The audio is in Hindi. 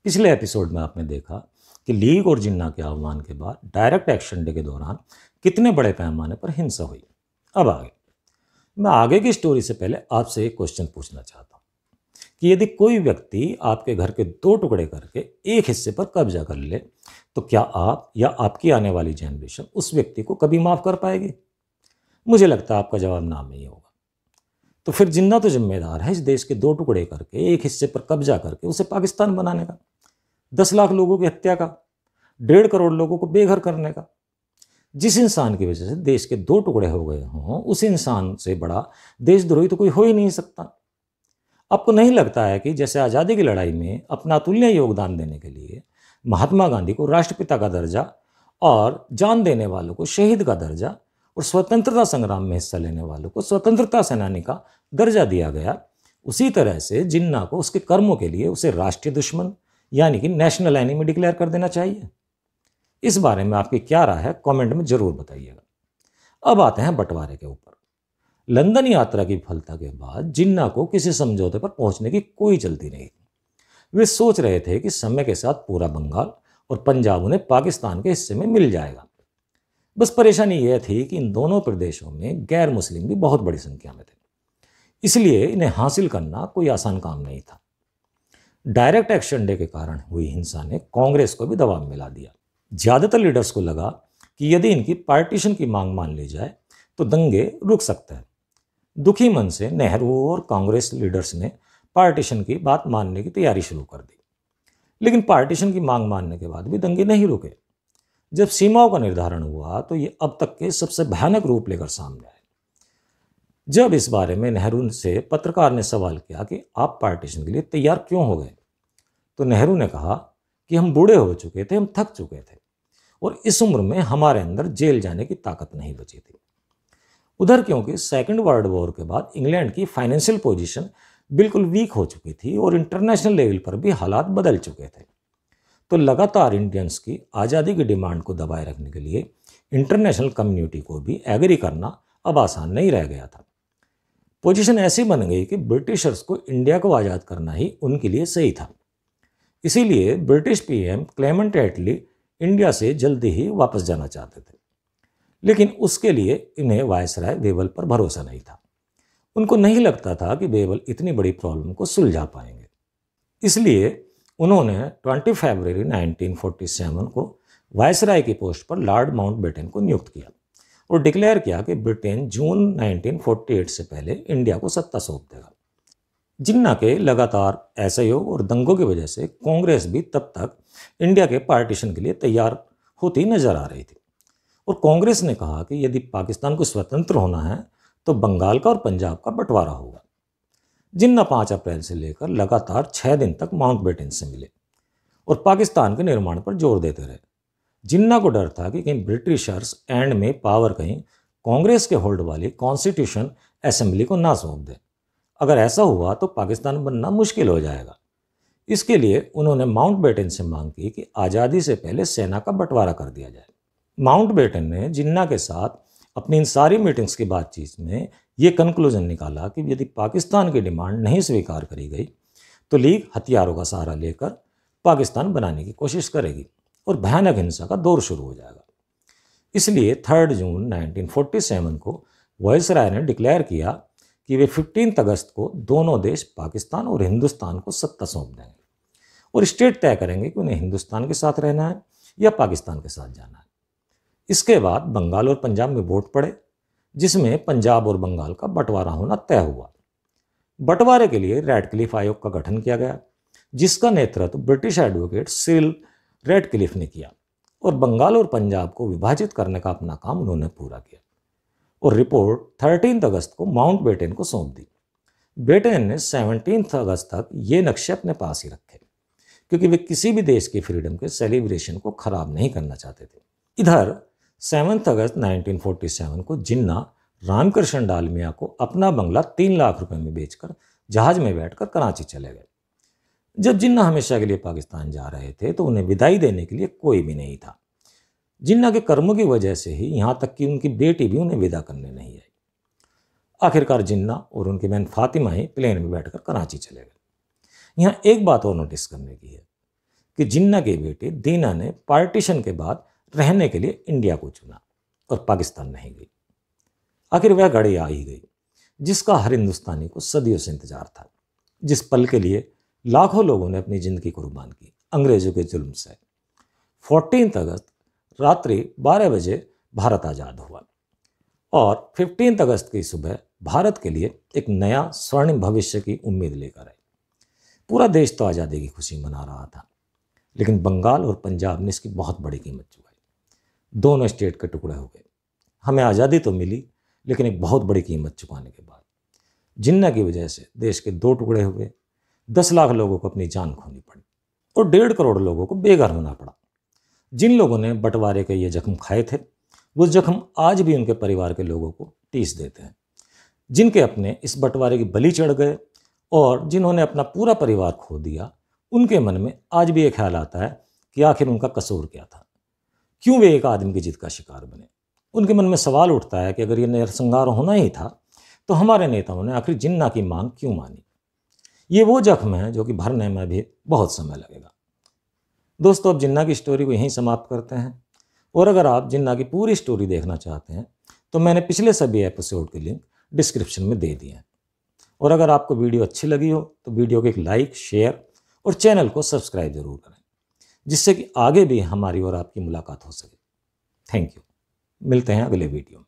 पिछले एपिसोड में आपने देखा कि लीग और जिन्ना के आह्वान के बाद डायरेक्ट एक्शन डे के दौरान कितने बड़े पैमाने पर हिंसा हुई। अब आगे मैं आगे की स्टोरी से पहले आपसे एक क्वेश्चन पूछना चाहता हूँ कि यदि कोई व्यक्ति आपके घर के दो टुकड़े करके एक हिस्से पर कब्जा कर ले तो क्या आप या आपकी आने वाली जनरेशन उस व्यक्ति को कभी माफ कर पाएगी? मुझे लगता है आपका जवाब नाम नहीं होगा। तो फिर जिन्ना तो जिम्मेदार है इस देश के दो टुकड़े करके एक हिस्से पर कब्जा करके उसे पाकिस्तान बनाने का, 10 लाख लोगों की हत्या का, 1.5 करोड़ लोगों को बेघर करने का। जिस इंसान की वजह से देश के दो टुकड़े हो गए हों उस इंसान से बड़ा देशद्रोही तो कोई हो ही नहीं सकता। आपको नहीं लगता है कि जैसे आज़ादी की लड़ाई में अपना अतुल्य योगदान देने के लिए महात्मा गांधी को राष्ट्रपिता का दर्जा और जान देने वालों को शहीद का दर्जा और स्वतंत्रता संग्राम में हिस्सा लेने वालों को स्वतंत्रता सेनानी का दर्जा दिया गया, उसी तरह से जिन्ना को उसके कर्मों के लिए उसे राष्ट्रीय दुश्मन यानी कि नेशनल एनिमी डिक्लेयर कर देना चाहिए? इस बारे में आपकी क्या राय है कमेंट में जरूर बताइएगा। अब आते हैं बंटवारे के ऊपर। लंदन यात्रा की विफलता के बाद जिन्ना को किसी समझौते पर पहुंचने की कोई जल्दी नहीं थी। वे सोच रहे थे कि समय के साथ पूरा बंगाल और पंजाब उन्हें पाकिस्तान के हिस्से में मिल जाएगा। बस परेशानी यह थी कि इन दोनों प्रदेशों में गैर मुस्लिम भी बहुत बड़ी संख्या में थे, इसलिए इन्हें हासिल करना कोई आसान काम नहीं था। डायरेक्ट एक्शन डे के कारण हुई हिंसा ने कांग्रेस को भी दबाव में ला दिया। ज्यादातर लीडर्स को लगा कि यदि इनकी पार्टीशन की मांग मान ली जाए तो दंगे रुक सकते हैं। दुखी मन से नेहरू और कांग्रेस लीडर्स ने पार्टीशन की बात मानने की तैयारी शुरू कर दी, लेकिन पार्टीशन की मांग मानने के बाद भी दंगे नहीं रुके। जब सीमाओं का निर्धारण हुआ तो ये अब तक के सबसे भयानक रूप लेकर सामने आए। जब इस बारे में नेहरू से पत्रकार ने सवाल किया कि आप पार्टीशन के लिए तैयार क्यों हो गए, तो नेहरू ने कहा कि हम बूढ़े हो चुके थे, हम थक चुके थे और इस उम्र में हमारे अंदर जेल जाने की ताकत नहीं बची थी। उधर क्योंकि सेकेंड वर्ल्ड वॉर के बाद इंग्लैंड की फाइनेंशियल पोजीशन बिल्कुल वीक हो चुकी थी और इंटरनेशनल लेवल पर भी हालात बदल चुके थे, तो लगातार इंडियंस की आज़ादी की डिमांड को दबाए रखने के लिए इंटरनेशनल कम्युनिटी को भी एग्री करना अब आसान नहीं रह गया था। पोजीशन ऐसी बन गई कि ब्रिटिशर्स को इंडिया को आज़ाद करना ही उनके लिए सही था। इसीलिए ब्रिटिश पीएम क्लेमेंट एटली इंडिया से जल्दी ही वापस जाना चाहते थे, लेकिन उसके लिए इन्हें वायसराय वेवल पर भरोसा नहीं था। उनको नहीं लगता था कि वेवल इतनी बड़ी प्रॉब्लम को सुलझा पाएंगे। इसलिए उन्होंने 20 फरवरी 1947 को वायसराय की पोस्ट पर लॉर्ड माउंटबेटन को नियुक्त किया और डिक्लेयर किया कि ब्रिटेन जून 1948 से पहले इंडिया को सत्ता सौंप देगा। जिन्ना के लगातार असहयोग और दंगों की वजह से कांग्रेस भी तब तक इंडिया के पार्टीशन के लिए तैयार होती नजर आ रही थी और कांग्रेस ने कहा कि यदि पाकिस्तान को स्वतंत्र होना है तो बंगाल का और पंजाब का बंटवारा होगा। जिन्ना 5 अप्रैल से लेकर लगातार 6 दिन तक माउंटबेटन से मिले और पाकिस्तान के निर्माण पर जोर देते रहे। जिन्ना को डर था कि कहीं ब्रिटिशर्स एंड में पावर कहीं कांग्रेस के होल्ड वाली कॉन्स्टिट्यूशन असेंबली को ना सौंप दे। अगर ऐसा हुआ तो पाकिस्तान बनना मुश्किल हो जाएगा। इसके लिए उन्होंने माउंटबेटन से मांग की कि आज़ादी से पहले सेना का बंटवारा कर दिया जाए। माउंटबेटन ने जिन्ना के साथ अपनी इन सारी मीटिंग्स की बातचीत में ये कंक्लूजन निकाला कि यदि पाकिस्तान की डिमांड नहीं स्वीकार करी गई तो लीग हथियारों का सहारा लेकर पाकिस्तान बनाने की कोशिश करेगी और भयानक हिंसा का दौर शुरू हो जाएगा। इसलिए 3 जून 1947 को वायसराय ने डिक्लेयर किया कि वे 15 अगस्त को दोनों देश पाकिस्तान और हिंदुस्तान को सत्ता सौंप देंगे और स्टेट तय करेंगे कि उन्हें हिंदुस्तान के साथ रहना है या पाकिस्तान के साथ जाना है। इसके बाद बंगाल और पंजाब में वोट पड़े, जिसमें पंजाब और बंगाल का बंटवारा होना तय हुआ। बंटवारे के लिए रैडक्लिफ आयोग का गठन किया गया, जिसका नेतृत्व ब्रिटिश एडवोकेट सिरिल रैडक्लिफ ने किया और बंगाल और पंजाब को विभाजित करने का अपना काम उन्होंने पूरा किया और रिपोर्ट 13 अगस्त को माउंटबेटन को सौंप दी। बेटन ने 17 अगस्त तक ये नक्शे अपने पास ही रखे क्योंकि वे किसी भी देश की फ्रीडम के सेलिब्रेशन को खराब नहीं करना चाहते थे। इधर 7 अगस्त 1947 को जिन्ना रामकृष्ण डालमिया को अपना बंगला 3 लाख रुपए में बेचकर जहाज में बैठकर कराची चले गए। जब जिन्ना हमेशा के लिए पाकिस्तान जा रहे थे तो उन्हें विदाई देने के लिए कोई भी नहीं था। जिन्ना के कर्मों की वजह से ही यहाँ तक कि उनकी बेटी भी उन्हें विदा करने नहीं आई। आखिरकार जिन्ना और उनकी बहन फातिमा ही प्लेन में बैठकर कराची चले गए। यहाँ एक बात और नोटिस करने की है कि जिन्ना के बेटे दीना ने पार्टीशन के बाद रहने के लिए इंडिया को चुना और पाकिस्तान नहीं गई। आखिर वह घड़ी आ ही गई जिसका हर हिंदुस्तानी को सदियों से इंतजार था, जिस पल के लिए लाखों लोगों ने अपनी जिंदगी कुर्बान की अंग्रेजों के जुल्म से। 14 अगस्त रात्रि 12 बजे भारत आज़ाद हुआ और 15 अगस्त की सुबह भारत के लिए एक नया स्वर्णिम भविष्य की उम्मीद लेकर आई। पूरा देश तो आज़ादी की खुशी मना रहा था, लेकिन बंगाल और पंजाब ने इसकी बहुत बड़ी कीमत चुकाई। दोनों स्टेट के टुकड़े हो गए। हमें आज़ादी तो मिली, लेकिन एक बहुत बड़ी कीमत चुकाने के बाद जिन्ना की वजह से देश के 2 टुकड़े हुए, 10 लाख लोगों को अपनी जान खोनी पड़ी और 1.5 करोड़ लोगों को बेघर होना पड़ा। जिन लोगों ने बंटवारे के ये जख्म खाए थे, वो जख्म आज भी उनके परिवार के लोगों को टीस देते हैं। जिनके अपने इस बंटवारे की बलि चढ़ गए और जिन्होंने अपना पूरा परिवार खो दिया, उनके मन में आज भी एक ख्याल आता है कि आखिर उनका कसूर क्या था, क्यों वे एक आदमी की जिद का शिकार बने। उनके मन में सवाल उठता है कि अगर ये नरसंहार होना ही था तो हमारे नेताओं ने आखिर जिन्ना की मांग क्यों मानी। ये वो जख्म है जो कि भरने में भी बहुत समय लगेगा। दोस्तों, अब जिन्ना की स्टोरी को यहीं समाप्त करते हैं, और अगर आप जिन्ना की पूरी स्टोरी देखना चाहते हैं तो मैंने पिछले सभी एपिसोड के लिंक डिस्क्रिप्शन में दे दिए हैं। और अगर आपको वीडियो अच्छी लगी हो तो वीडियो को एक लाइक, शेयर और चैनल को सब्सक्राइब जरूर करें, जिससे कि आगे भी हमारी और आपकी मुलाकात हो सके। Thank you. मिलते हैं अगले वीडियो में।